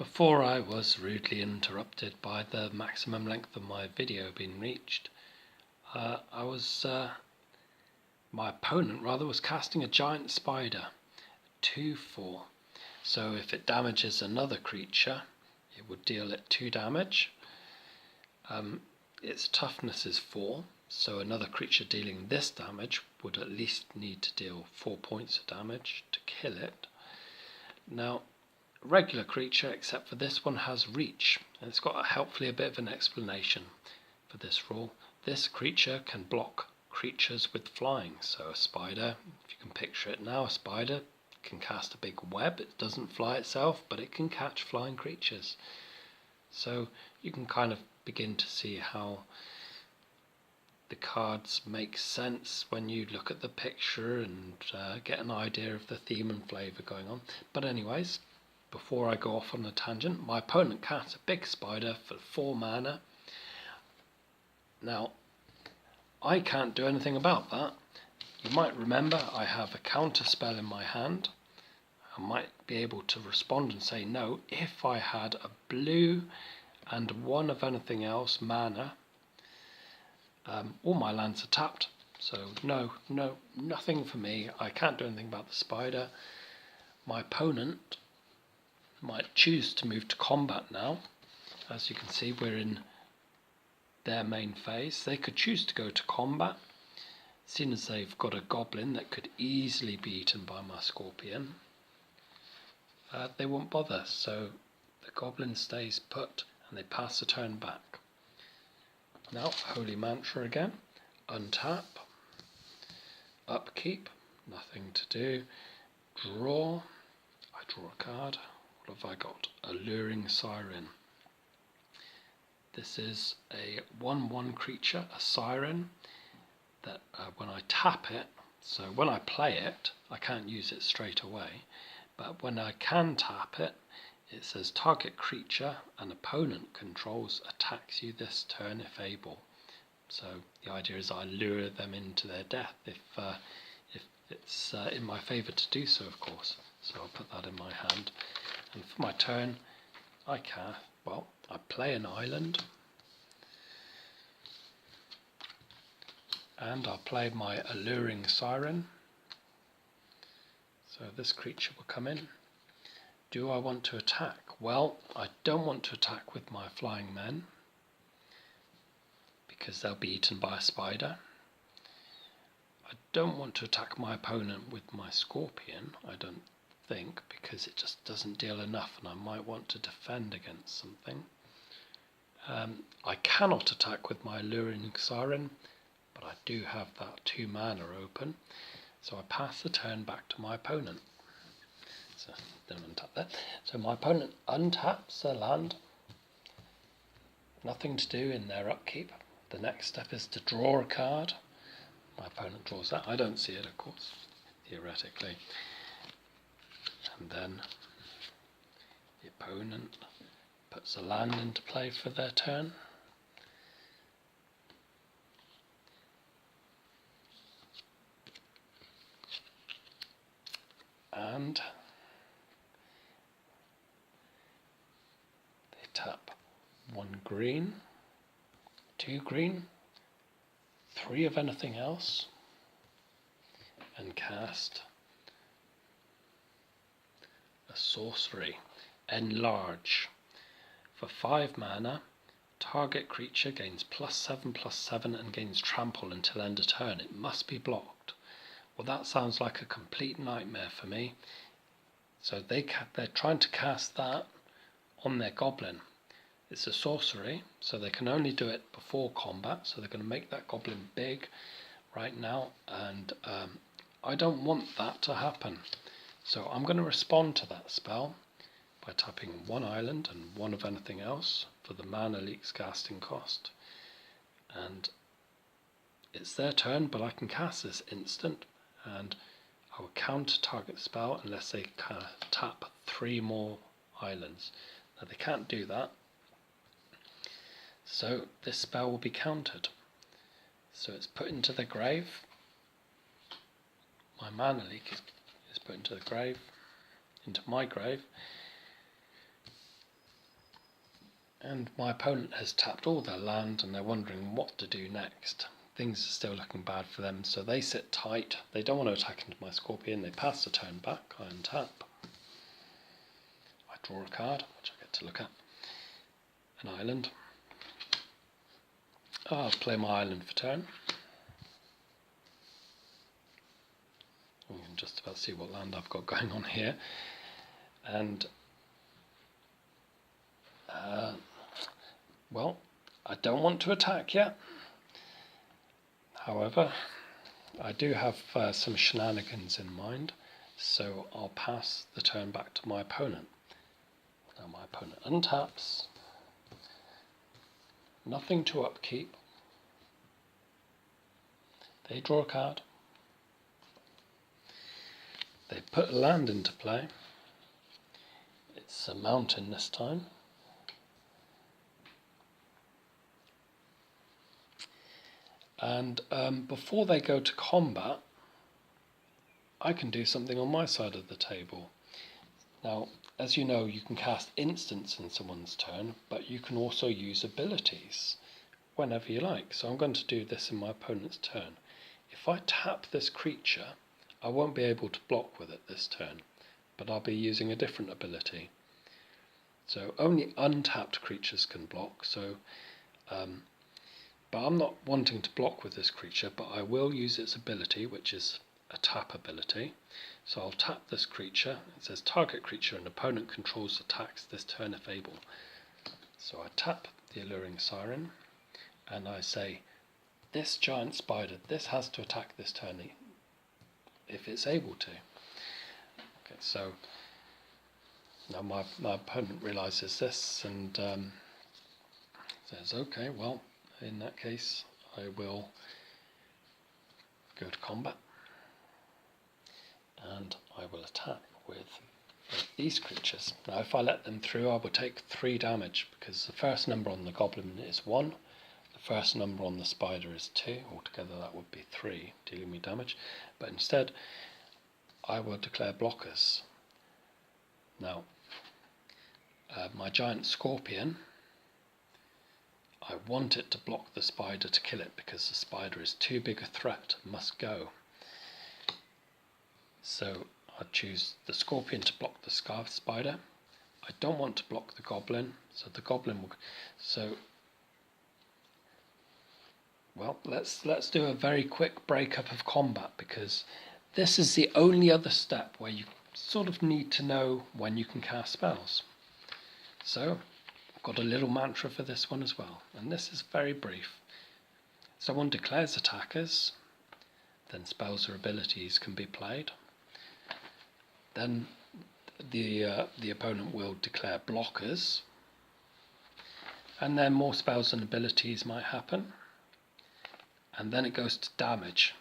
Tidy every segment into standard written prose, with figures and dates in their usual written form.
Before I was rudely interrupted by the maximum length of my video being reached, my opponent was casting a giant spider, 2/4. So if it damages another creature, it would deal it 2 damage. Its toughness is 4, so another creature dealing this damage would at least need to deal 4 points of damage to kill it. Now, a regular creature, except for this one, has reach, and it's got helpfully a bit of an explanation for this rule. This creature can block creatures with flying, so a spider, if you can picture it now, a spider can cast a big web. It doesn't fly itself, but it can catch flying creatures. So you can kind of begin to see how the cards make sense when you look at the picture and get an idea of the theme and flavour going on. But anyways, before I go off on a tangent, my opponent casts a big spider for 4 mana. Now, I can't do anything about that. You might remember I have a counter spell in my hand. I might be able to respond and say no if I had a blue and 1 of anything else mana. All my lands are tapped, so nothing for me. I can't do anything about the spider. My opponent might choose to move to combat now. As you can see, we're in their main phase. They could choose to go to combat, seeing as they've got a goblin that could easily be eaten by my scorpion. They won't bother, so the goblin stays put and they pass the turn back. Now, Holy Mantra again, untap, upkeep, nothing to do, draw, I draw a card. What have I got? Alluring Siren. This is a 1/1 creature, a siren, that when I tap it, so when I play it, I can't use it straight away, but when I can tap it, it says target creature an opponent controls attacks you this turn if able. So the idea is I lure them into their death if it's in my favour to do so, of course. So I'll put that in my hand. And for my turn, I play an island, and I'll play my Alluring Siren. So this creature will come in. Do I want to attack? Well, I don't want to attack with my flying men, because they'll be eaten by a spider. I don't want to attack my opponent with my scorpion, I don't think, because it just doesn't deal enough and I might want to defend against something. I cannot attack with my Alluring Siren, but I do have that 2 mana open, so I pass the turn back to my opponent. So didn't untap there. So my opponent untaps a land. Nothing to do in their upkeep. The next step is to draw a card. My opponent draws that. I don't see it, of course, theoretically. And then the opponent puts a land into play for their turn. And they tap 1 green, 2 green, 3 of anything else, and cast a sorcery, Enlarge. For 5 mana, target creature gains +7/+7 and gains trample until end of turn. It must be blocked. Well, that sounds like a complete nightmare for me. So they're trying to cast that on their goblin. It's a sorcery, so they can only do it before combat, so they're going to make that goblin big right now, and I don't want that to happen. So I'm going to respond to that spell by tapping 1 island and 1 of anything else for the mana leaks casting cost. And it's their turn, but I can cast this instant, and I will counter target spell unless they tap 3 more islands. Now they can't do that, so this spell will be countered. So it's put into the grave. My mana leak is put into the grave, into my grave. And my opponent has tapped all their land and they're wondering what to do next. Things are still looking bad for them, so they sit tight. They don't want to attack into my Scorpion. They pass the turn back. I untap. I draw a card, which I get to look at. An island. I'll play my island for turn. You can just about see what land I've got going on here. And well, I don't want to attack yet. However, I do have some shenanigans in mind, so I'll pass the turn back to my opponent. Now my opponent untaps. Nothing to upkeep. They draw a card. They put a land into play. It's a mountain this time. And before they go to combat, I can do something on my side of the table. Now, as you know, you can cast instants in someone's turn, but you can also use abilities whenever you like. So I'm going to do this in my opponent's turn. If I tap this creature, I won't be able to block with it this turn, but I'll be using a different ability. So only untapped creatures can block, but I'm not wanting to block with this creature, but I will use its ability, which is a tap ability. So I'll tap this creature. It says target creature and opponent controls attacks this turn if able. So I tap the Alluring Siren and I say, this giant spider, this has to attack this turn if it's able to. Okay, so now my opponent realizes this and says, okay, well, in that case, I will go to combat and I will attack with these creatures. Now, if I let them through, I will take 3 damage because the first number on the goblin is 1, the first number on the spider is 2, altogether that would be 3, dealing me damage. But instead, I will declare blockers. Now, my giant Scorpion, I want it to block the spider to kill it because the spider is too big a threat and must go. So I choose the Scorpion to block the Scarf Spider. I don't want to block the Goblin, so the Goblin will... So, well, let's do a very quick breakup of combat because this is the only other step where you sort of need to know when you can cast spells. So got a little mantra for this one as well, and this is very brief. Someone declares attackers, then spells or abilities can be played. Then the opponent will declare blockers, and then more spells and abilities might happen. And then it goes to damage,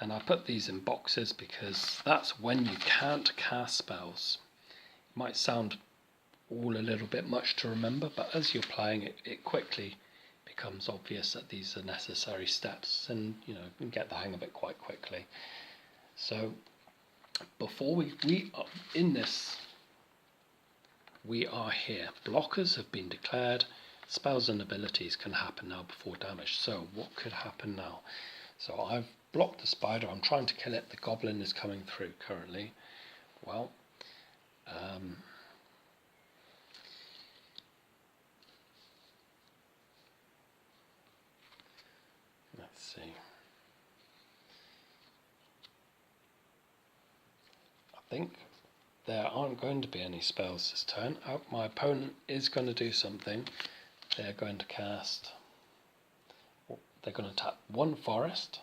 and I put these in boxes because that's when you can't cast spells. It might sound all a little bit much to remember, but as you're playing it quickly becomes obvious that these are necessary steps, and you can get the hang of it quite quickly. So before we are in this, we are here. Blockers have been declared. Spells and abilities can happen now before damage. So what could happen now? So I've blocked the spider. I'm trying to kill it. The goblin is coming through currently. Well, let's see. I think there aren't going to be any spells this turn. Oh, my opponent is going to do something. They're going to cast... They're going to tap 1 forest,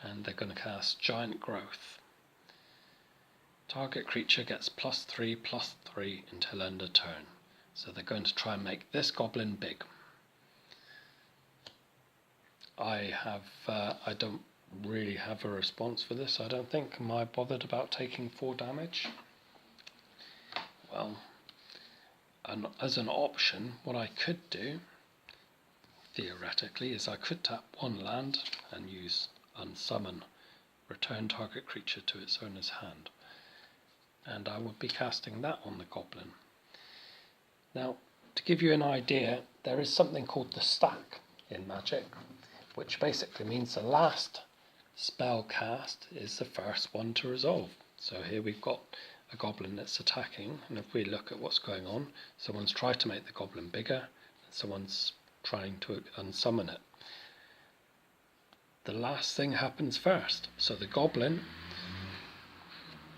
and they're going to cast Giant Growth. Target creature gets +3/+3 until end of turn. So they're going to try and make this goblin big. I don't really have a response for this, I don't think. Am I bothered about taking 4 damage? Well, as an option, what I could do, theoretically, is I could tap 1 land and use Unsummon, return target creature to its owner's hand. And I would be casting that on the goblin. Now, To give you an idea, there is something called the stack in Magic, which basically means the last spell cast is the first one to resolve. So here we've got a goblin that's attacking, and if we look at what's going on, someone's tried to make the goblin bigger, and someone's trying to unsummon it. The last thing happens first, so the goblin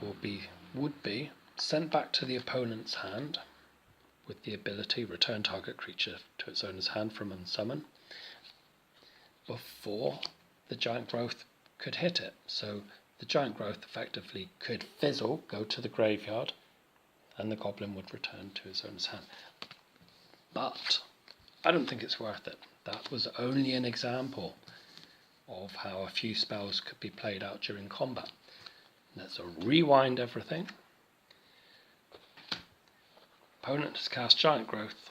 would be sent back to the opponent's hand with the ability return target creature to its owner's hand from unsummon before the giant growth could hit it. So the giant growth effectively could fizzle, go to the graveyard, and the goblin would return to his owner's hand. But I don't think it's worth it. That was only an example of how a few spells could be played out during combat. Let's rewind everything. Opponent has cast giant growth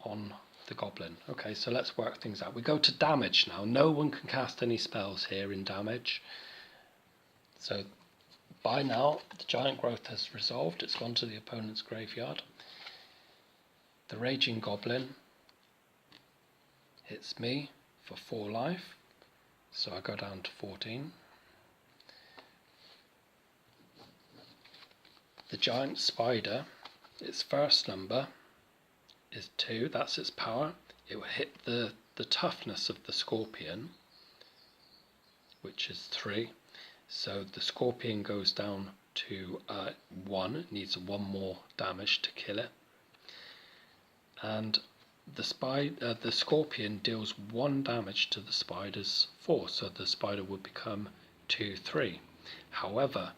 on the goblin. Okay, so let's work things out. We go to damage now. No one can cast any spells here in damage. So by now the giant growth has resolved. It's gone to the opponent's graveyard. The raging goblin hits me for 4 life. So I go down to 14. The giant spider, its first number is 2, that's its power. It will hit the toughness of the scorpion, which is 3. So the scorpion goes down to 1, it needs 1 more damage to kill it. And the scorpion deals 1 damage to the spider's 4, so the spider would become 2/3. However,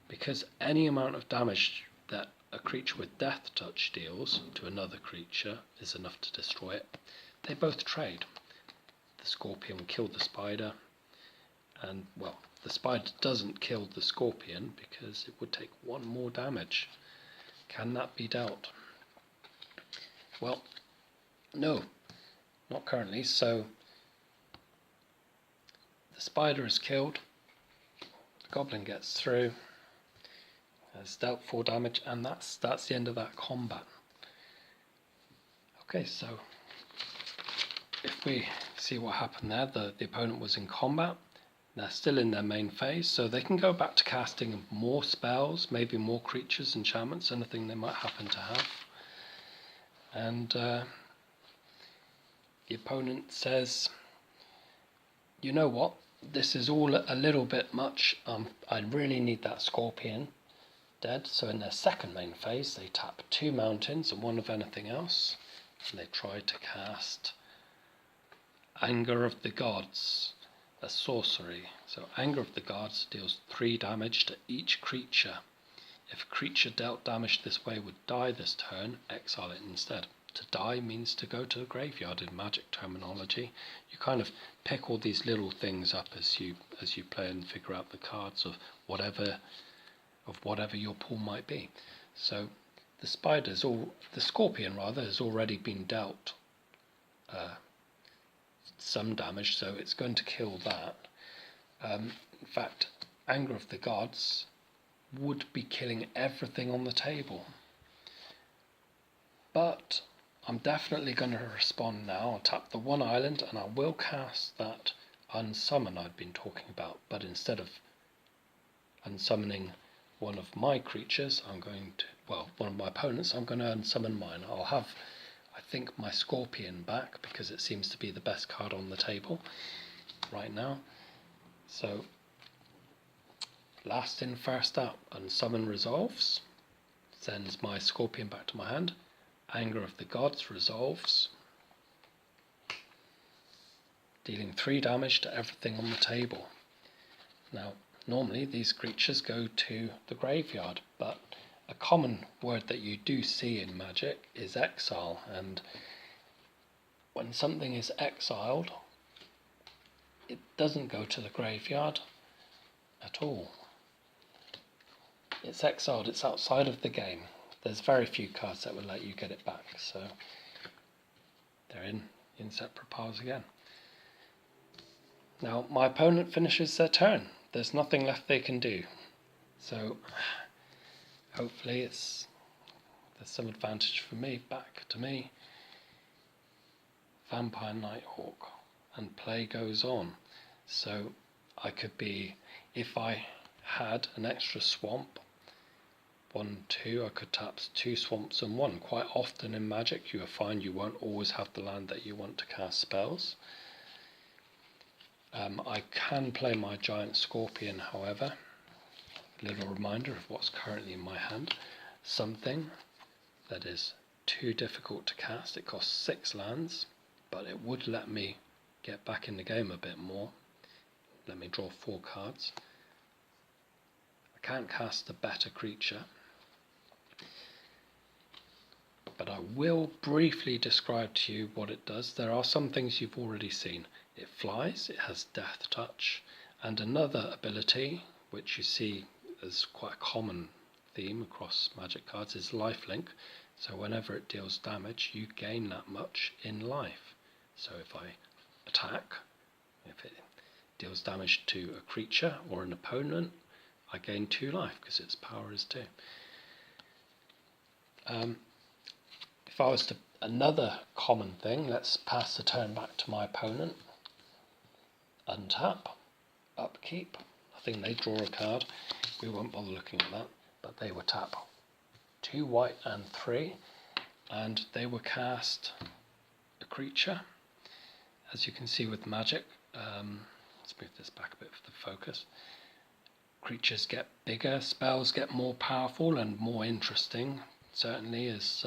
because any amount of damage that a creature with death touch deals to another creature is enough to destroy it, they both trade. The scorpion will kill the spider, and well, the spider doesn't kill the scorpion because it would take 1 more damage. Can that be dealt? Well, no, not currently. So the spider is killed, the goblin gets through, has dealt 4 damage, and that's the end of that combat. Okay, so if we see what happened there, the opponent was in combat. They're still in their main phase, so they can go back to casting more spells, maybe more creatures, enchantments, anything they might happen to have. And the opponent says, you know what, this is all a little bit much, I really need that scorpion dead. So in their second main phase they tap 2 mountains and 1 of anything else, and they try to cast Anger of the Gods, a sorcery. So Anger of the Gods deals 3 damage to each creature. If a creature dealt damage this way would die this turn, exile it instead. To die means to go to the graveyard in Magic terminology. You kind of pick all these little things up as you play and figure out the cards of whatever your pool might be. So the scorpion has already been dealt some damage, so it's going to kill that. In fact, Anger of the Gods would be killing everything on the table. But I'm definitely going to respond now. I'll tap the 1 island and I will cast that unsummon I'd been talking about, but instead of unsummoning one of my creatures, one of my opponents, I'm going to unsummon mine. I'll have, I think, my scorpion back because it seems to be the best card on the table right now. So last in, first out, unsummon resolves, sends my scorpion back to my hand. Anger of the Gods resolves, dealing 3 damage to everything on the table. Now, normally these creatures go to the graveyard, but a common word that you do see in Magic is exile, and when something is exiled, it doesn't go to the graveyard at all. It's exiled, it's outside of the game. There's very few cards that will let you get it back, so they're in separate piles again. Now my opponent finishes their turn. There's nothing left they can do. So hopefully it's there's some advantage for me. Back to me. Vampire Nighthawk, and play goes on. So I could be, if I had an extra swamp, 1, 2, I could tap 2 swamps and 1. Quite often in Magic you will find you won't always have the land that you want to cast spells. I can play my Giant Scorpion, however. A little reminder of what's currently in my hand. Something that is too difficult to cast. It costs 6 lands, but it would let me get back in the game a bit more. Let me draw 4 cards. I can't cast a better creature, but I will briefly describe to you what it does. There are some things you've already seen. It flies, it has Death Touch, and another ability, which you see as quite a common theme across Magic cards, is Lifelink. So whenever it deals damage, you gain that much in life. So if I attack, if it deals damage to a creature or an opponent, I gain 2 life because its power is 2. If I was to, another common thing, let's pass the turn back to my opponent. Untap, upkeep. I think they draw a card. We won't bother looking at that, but they would tap 2 white and 3, and they will cast a creature. As you can see with Magic, let's move this back a bit for the focus. Creatures get bigger, spells get more powerful and more interesting. Certainly, as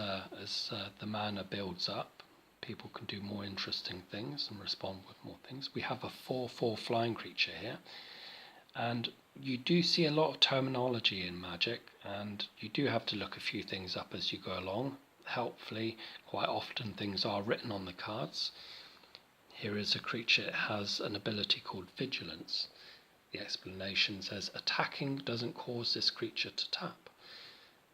the mana builds up, people can do more interesting things and respond with more things. We have a 4/4 flying creature here, and you do see a lot of terminology in Magic, and you do have to look a few things up as you go along. Helpfully, quite often things are written on the cards. Here is a creature, it has an ability called Vigilance. The explanation says attacking doesn't cause this creature to tap,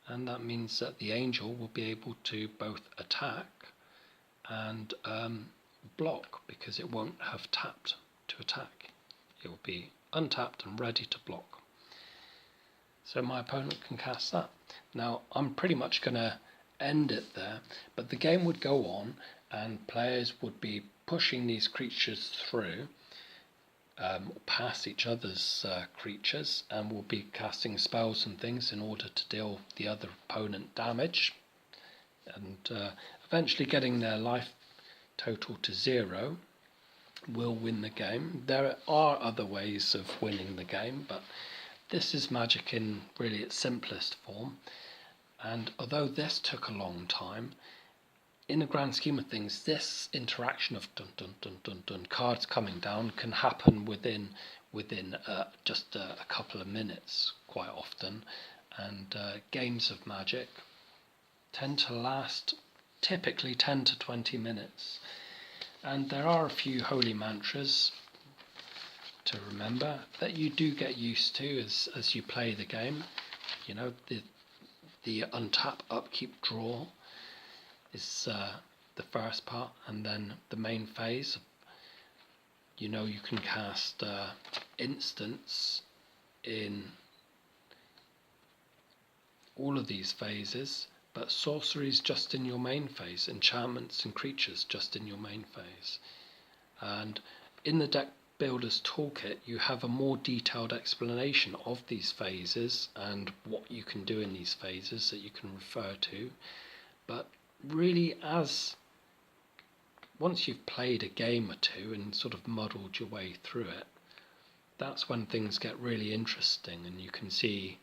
and that means that the angel will be able to both attack and block, because it won't have tapped to attack. It will be untapped and ready to block. So my opponent can cast that. Now I'm pretty much going to end it there, but the game would go on and players would be pushing these creatures through, past each other's creatures, and will be casting spells and things in order to deal the other opponent damage, and eventually getting their life total to 0 will win the game. There are other ways of winning the game, but this is Magic in really its simplest form. And although this took a long time, in the grand scheme of things, this interaction of dun dun dun dun dun cards coming down can happen within just a couple of minutes quite often, and games of Magic tend to last typically 10 to 20 minutes. And there are a few holy mantras to remember that you do get used to as you play the game. You know, the untap, upkeep, draw is the first part, and then the main phase. You know, you can cast instants in all of these phases, but sorceries just in your main phase, enchantments and creatures just in your main phase. And in the Deck Builder's Toolkit you have a more detailed explanation of these phases and what you can do in these phases that you can refer to. But really, once you've played a game or two and sort of muddled your way through it, that's when things get really interesting, and you can see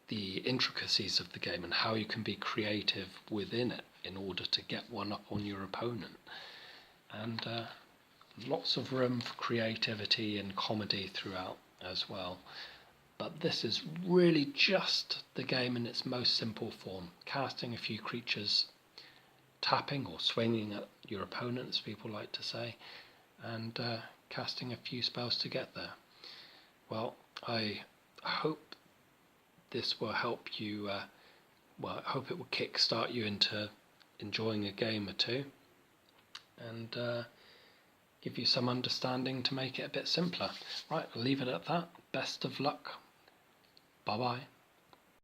the intricacies of the game and how you can be creative within it in order to get one up on your opponent. And lots of room for creativity and comedy throughout as well. But this is really just the game in its most simple form. Casting a few creatures, tapping or swinging at your opponent, as people like to say, and casting a few spells to get there. Well, I hope this will help you, I hope it will kickstart you into enjoying a game or two, and give you some understanding to make it a bit simpler. Right, I'll leave it at that. Best of luck. Bye bye.